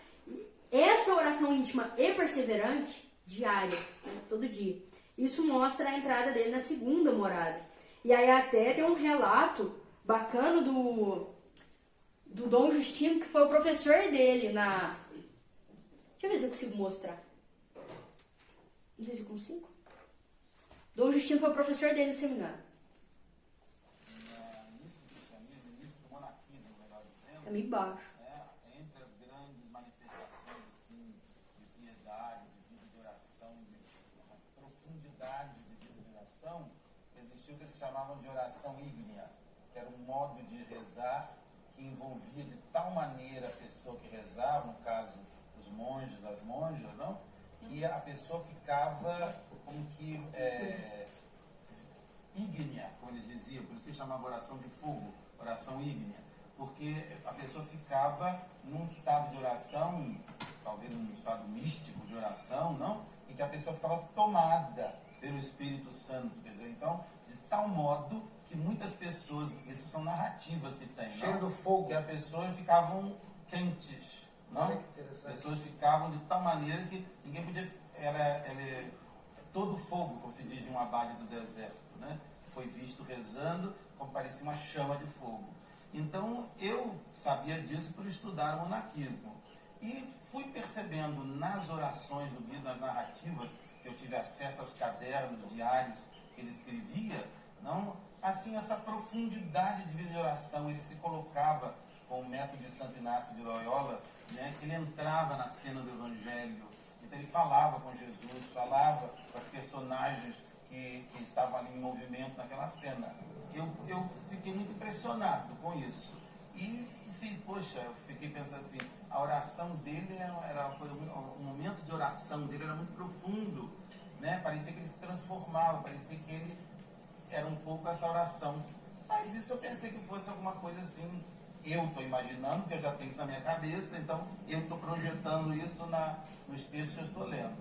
Essa oração íntima e perseverante, diária, né? Todo dia. Isso mostra a entrada dele na segunda morada. E aí até tem um relato bacana do Dom Justino, que foi o professor dele na... Deixa eu ver se eu consigo mostrar. Não sei se eu consigo. Dom Justino foi o professor dele no seminário. É meio baixo. Entre as grandes manifestações assim, de piedade, de vida de oração, de uma profundidade de vida de oração, existia o que eles chamavam de oração ígnea, que era um modo de rezar que envolvia de tal maneira a pessoa que rezava, no caso os monges, as monjas, não? Que a pessoa ficava como que ígnea, como eles diziam, por isso que eles chamavam oração de fogo, oração ígnea. Porque a pessoa ficava num estado de oração, talvez num estado místico de oração, não? Em que a pessoa ficava tomada pelo Espírito Santo. Quer dizer, então, de tal modo que muitas pessoas, isso são narrativas que tem, cheio do fogo, que as pessoas ficavam quentes, não? Olha que interessante. As pessoas ficavam de tal maneira que ninguém podia... Ela é todo fogo, como se diz de um abade do deserto, né? Que foi visto rezando, como parecia uma chama de fogo. Então, eu sabia disso por estudar o monaquismo. E fui percebendo nas orações do Guido, nas narrativas, que eu tive acesso aos cadernos diários que ele escrevia, não? Assim, essa profundidade de vida de oração. Ele se colocava com o método de Santo Inácio de Loyola, né? Ele entrava na cena do Evangelho, então ele falava com Jesus, falava com as personagens que estavam ali em movimento naquela cena. Eu fiquei muito impressionado com isso. E, poxa, eu fiquei pensando assim, a oração dele era o momento de oração dele era muito profundo, né? Parecia que ele se transformava, parecia que ele era um pouco essa oração. Mas isso eu pensei que fosse alguma coisa assim, eu estou imaginando, que eu já tenho isso na minha cabeça, então eu estou projetando isso nos textos que eu estou lendo.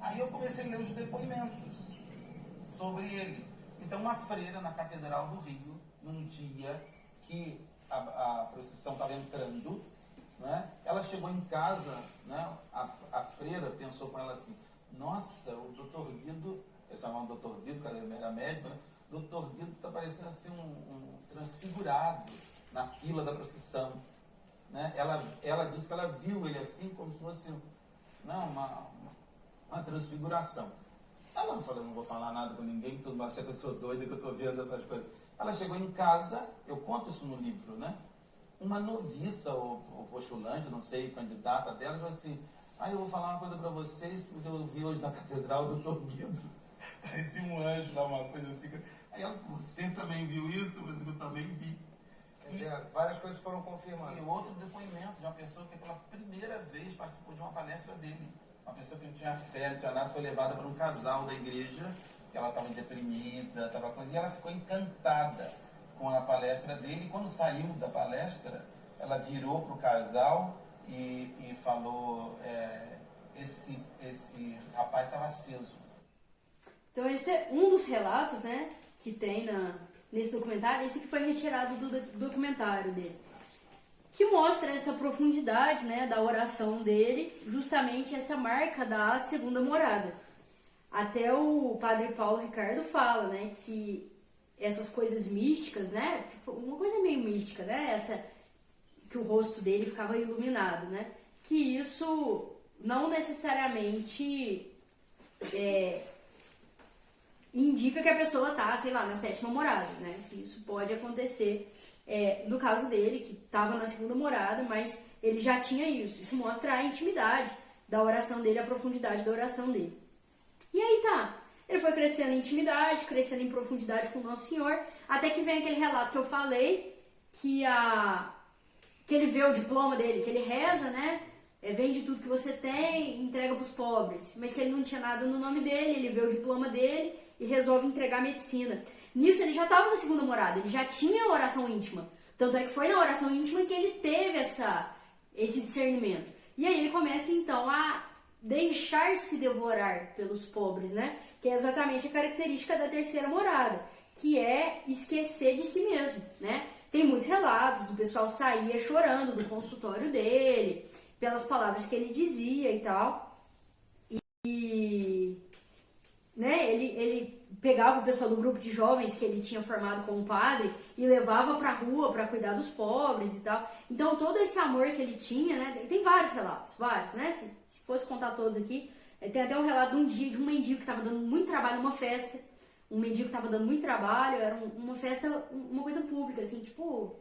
Aí eu comecei a ler os depoimentos sobre ele. Então, uma freira na Catedral do Rio, num dia que a procissão estava entrando, né? Ela chegou em casa, né? A freira pensou com ela assim, nossa, o doutor Guido, eu chamava o doutor Guido, porque ele era médico, né? Doutor Guido está parecendo assim um transfigurado na fila da procissão. Né? Ela disse que ela viu ele assim, como se fosse uma transfiguração. Ela falou, não vou falar nada com ninguém, todo mundo acha que eu sou doida, que eu estou vendo essas coisas. Ela chegou em casa, eu conto isso no livro, né? Uma noviça, ou postulante, não sei, candidata dela, falou assim, eu vou falar uma coisa para vocês, porque eu vi hoje na catedral do Dr. Guido, parecia um anjo lá, uma coisa assim. Aí ela, você também viu isso? Eu também vi. Quer dizer, várias coisas foram confirmadas. E outro depoimento de uma pessoa que pela primeira vez participou de uma palestra dele. Uma pessoa que não tinha fé, não tinha nada, foi levada para um casal da igreja, que ela estava deprimida, e ela ficou encantada com a palestra dele. E quando saiu da palestra, ela virou para o casal e falou, esse rapaz estava aceso. Então esse é um dos relatos, né, que tem nesse documentário, esse que foi retirado do documentário dele, que mostra essa profundidade, né, da oração dele, justamente essa marca da segunda morada. Até o padre Paulo Ricardo fala, né, que essas coisas místicas, né, uma coisa meio mística, né, essa que o rosto dele ficava iluminado, né, que isso não necessariamente indica que a pessoa tá, sei lá, na sétima morada, né, que isso pode acontecer no caso dele, que estava na segunda morada, mas ele já tinha isso. Isso mostra a intimidade da oração dele, a profundidade da oração dele. E aí tá, ele foi crescendo em intimidade, crescendo em profundidade com o Nosso Senhor, até que vem aquele relato que eu falei, que ele vê o diploma dele, que ele reza, né? Vende tudo que você tem e entrega para os pobres. Mas que ele não tinha nada no nome dele, ele vê o diploma dele e resolve entregar medicina. Nisso ele já estava na segunda morada, ele já tinha oração íntima. Tanto é que foi na oração íntima que ele teve esse discernimento. E aí ele começa então a deixar-se devorar pelos pobres, né? Que é exatamente a característica da terceira morada, que é esquecer de si mesmo, né? Tem muitos relatos do pessoal saía chorando do consultório dele, pelas palavras que ele dizia e tal. E né, ele pegava o pessoal do grupo de jovens que ele tinha formado como padre e levava pra rua pra cuidar dos pobres e tal. Então todo esse amor que ele tinha, né, tem vários relatos, vários, né, se fosse contar todos aqui, tem até um relato de um mendigo que estava dando muito trabalho numa festa, um mendigo que estava dando muito trabalho, era uma festa, uma coisa pública, assim, tipo,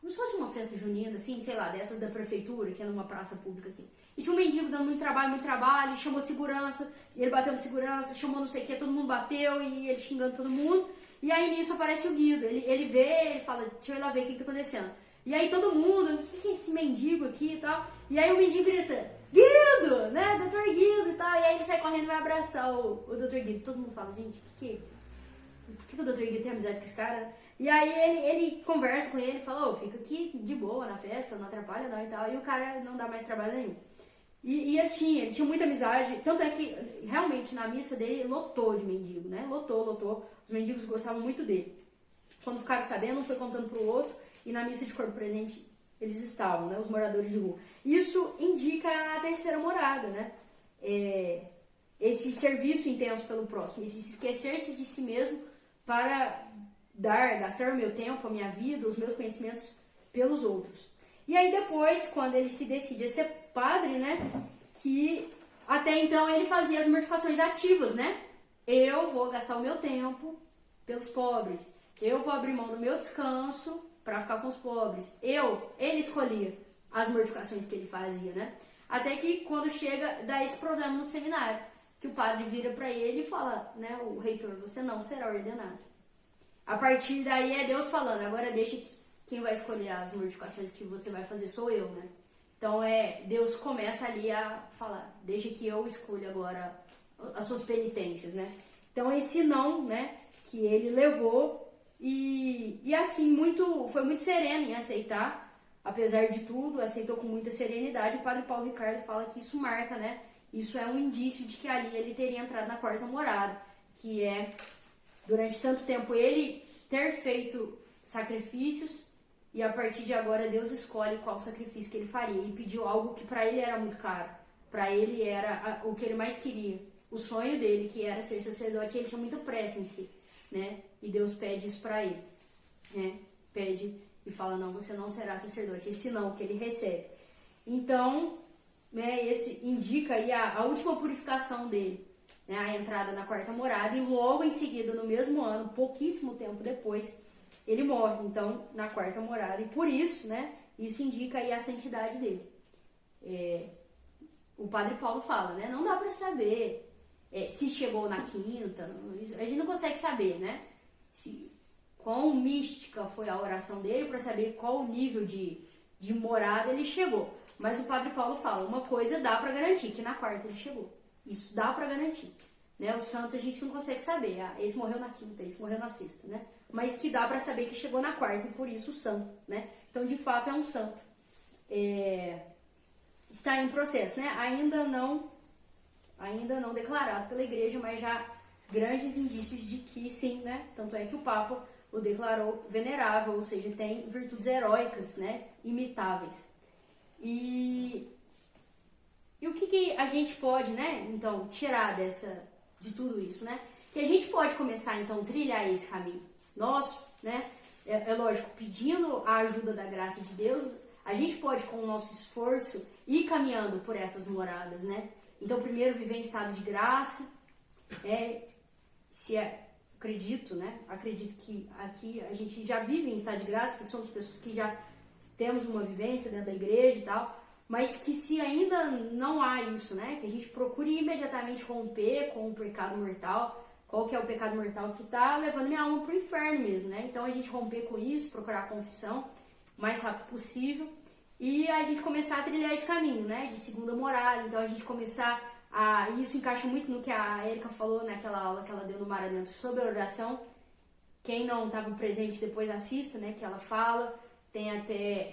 como se fosse uma festa junina, assim, sei lá, dessas da prefeitura, que é numa praça pública, assim. E tinha um mendigo dando muito trabalho, chamou segurança, e ele bateu no segurança, chamou não sei o que, todo mundo bateu, e ele xingando todo mundo. E aí nisso aparece o Guido, ele vê, ele fala, deixa eu ir lá ver o que tá acontecendo. E aí todo mundo, o que é esse mendigo aqui e tal? E aí o mendigo grita, Guido, né, doutor Guido e tal. E aí ele sai correndo e vai abraçar o doutor Guido. Todo mundo fala, gente, por que o doutor Guido tem amizade com esse cara? E aí ele conversa com ele, fala, ô, fica aqui de boa na festa, não atrapalha não e tal. E o cara não dá mais trabalho nenhum. E ele tinha muita amizade, tanto é que realmente na missa dele lotou de mendigo, né? Lotou. Os mendigos gostavam muito dele. Quando ficaram sabendo, um foi contando pro outro, e na missa de corpo presente eles estavam, né? Os moradores de rua. Isso indica a terceira morada, né? Esse serviço intenso pelo próximo, esse esquecer-se de si mesmo para gastar o meu tempo, a minha vida, os meus conhecimentos pelos outros. E aí depois, quando ele se decide a ser padre, né, que até então ele fazia as mortificações ativas, né? Eu vou gastar o meu tempo pelos pobres, eu vou abrir mão do meu descanso para ficar com os pobres. Ele escolhia as mortificações que ele fazia, né? Até que quando chega, dá esse problema no seminário, que o padre vira para ele e fala, né, o reitor, você não será ordenado. A partir daí é Deus falando, agora deixa que quem vai escolher as mortificações que você vai fazer sou eu, né? Então Deus começa ali a falar, deixa que eu escolha agora as suas penitências, né? Então esse não, né, que ele levou e assim foi muito sereno em aceitar, apesar de tudo, aceitou com muita serenidade. O padre Paulo Ricardo fala que isso marca, né? Isso é um indício de que ali ele teria entrado na quarta morada, que é durante tanto tempo ele ter feito sacrifícios e a partir de agora Deus escolhe qual sacrifício que ele faria e pediu algo que para ele era muito caro, para ele era o que ele mais queria, o sonho dele, que era ser sacerdote. Ele tinha muita pressa em si, né? E Deus pede isso para ele, né? Pede e fala, não, você não será sacerdote, esse não que ele recebe. Então, né, esse indica aí a última purificação dele, né, a entrada na quarta morada, e logo em seguida, no mesmo ano, pouquíssimo tempo depois, ele morre, então, na quarta morada. E por isso, né, isso indica aí a santidade dele. O padre Paulo fala, né, não dá para saber se chegou na quinta, a gente não consegue saber, né, quão mística foi a oração dele para saber qual o nível de morada ele chegou. Mas o padre Paulo fala, uma coisa dá para garantir, que na quarta ele chegou. Isso dá para garantir, né? Os santos a gente não consegue saber, esse morreu na quinta, esse morreu na sexta, né? Mas que dá para saber que chegou na quarta e por isso o santo, né? Então, de fato, é um santo. Está em processo, né? Ainda não declarado pela igreja, mas já grandes indícios de que sim, né? Tanto é que o Papa o declarou venerável, ou seja, tem virtudes heróicas, né? Imitáveis. E o que a gente pode, né? Então, tirar de tudo isso, né? Que a gente pode começar, então, a trilhar esse caminho nosso, né? É lógico, pedindo a ajuda da graça de Deus, a gente pode, com o nosso esforço, ir caminhando por essas moradas, né? Então, primeiro, viver em estado de graça, acredito, né? Acredito que aqui a gente já vive em estado de graça, porque somos pessoas que já temos uma vivência dentro da igreja e tal, mas que se ainda não há isso, né? Que a gente procure imediatamente romper com o pecado mortal. Qual que é o pecado mortal que está levando minha alma para o inferno mesmo, né? Então a gente romper com isso, procurar a confissão o mais rápido possível e a gente começar a trilhar esse caminho, né? De segunda morada. Então a gente começar a... Isso encaixa muito no que a Érica falou naquela aula que ela deu no Mar Adentro sobre a oração. Quem não estava presente depois assista, né? Que ela fala,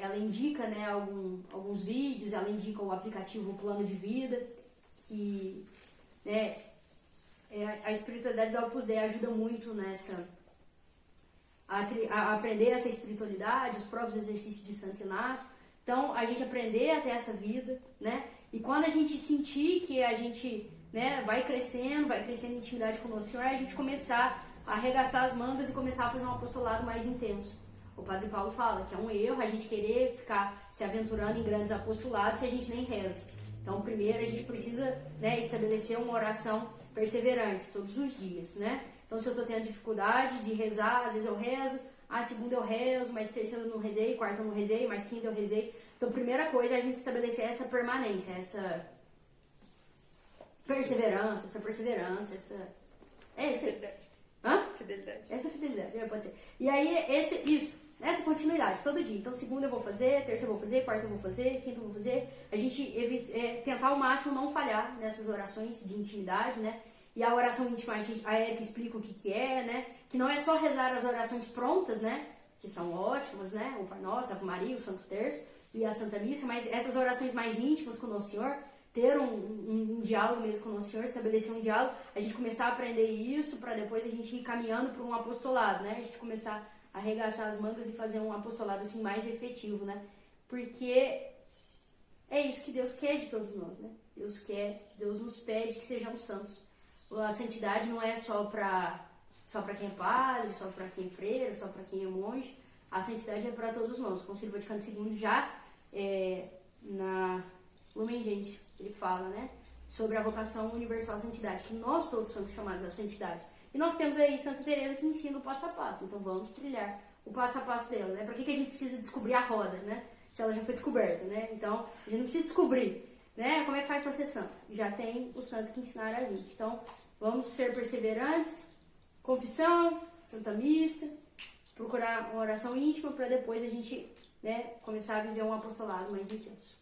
ela indica, né? Alguns vídeos, ela indica o aplicativo Plano de Vida, que, né? A espiritualidade da Opus Dei ajuda muito a aprender essa espiritualidade, os próprios exercícios de Santo Inácio. Então, a gente aprender a ter essa vida, né? E quando a gente sentir que a gente, né, vai crescendo em intimidade com o nosso Senhor, a gente começar a arregaçar as mangas e começar a fazer um apostolado mais intenso. O Padre Paulo fala que é um erro a gente querer ficar se aventurando em grandes apostolados se a gente nem reza. Então, primeiro, a gente precisa, né, estabelecer uma oração perseverante todos os dias, né? Então, se eu tô tendo dificuldade de rezar, às vezes eu rezo, segunda eu rezo, mas terceira eu não rezei, quarta eu não rezei, mas quinta eu rezei. Então, primeira coisa é a gente estabelecer essa permanência, essa perseverança, Fidelidade. Hã? Fidelidade. Essa fidelidade, pode ser. E aí, essa continuidade, todo dia. Então, segunda eu vou fazer, terça eu vou fazer, quarta eu vou fazer, quinta eu vou fazer. A gente tentar ao máximo não falhar nessas orações de intimidade, né? E a oração íntima, a Érica explica o que é, né? Que não é só rezar as orações prontas, né? Que são ótimas, né? O Pai Nosso, a Ave Maria, o Santo Terço e a Santa Missa, mas essas orações mais íntimas com o Nosso Senhor, ter um diálogo mesmo com o Nosso Senhor, estabelecer um diálogo, a gente começar a aprender isso para depois a gente ir caminhando para um apostolado, né? A gente começar a arregaçar as mangas e fazer um apostolado assim mais efetivo, né? Porque é isso que Deus quer de todos nós, né? Deus nos pede que sejamos santos. A santidade não é só para quem é padre, só para quem é freira, só para quem é monge. A santidade é para todos nós. O Concílio Vaticano II já na Lumen Gentium, ele fala, né, sobre a vocação universal à santidade, que nós todos somos chamados à santidade. E nós temos aí Santa Teresa que ensina o passo a passo. Então vamos trilhar o passo a passo dela, né? Para que a gente precisa descobrir a roda, né? Se ela já foi descoberta, né? Então a gente não precisa descobrir, né? Como é que faz para ser santo? Já tem os santos que ensinaram a gente. Então vamos ser perseverantes, confissão, Santa Missa, procurar uma oração íntima para depois a gente, né, começar a viver um apostolado mais intenso.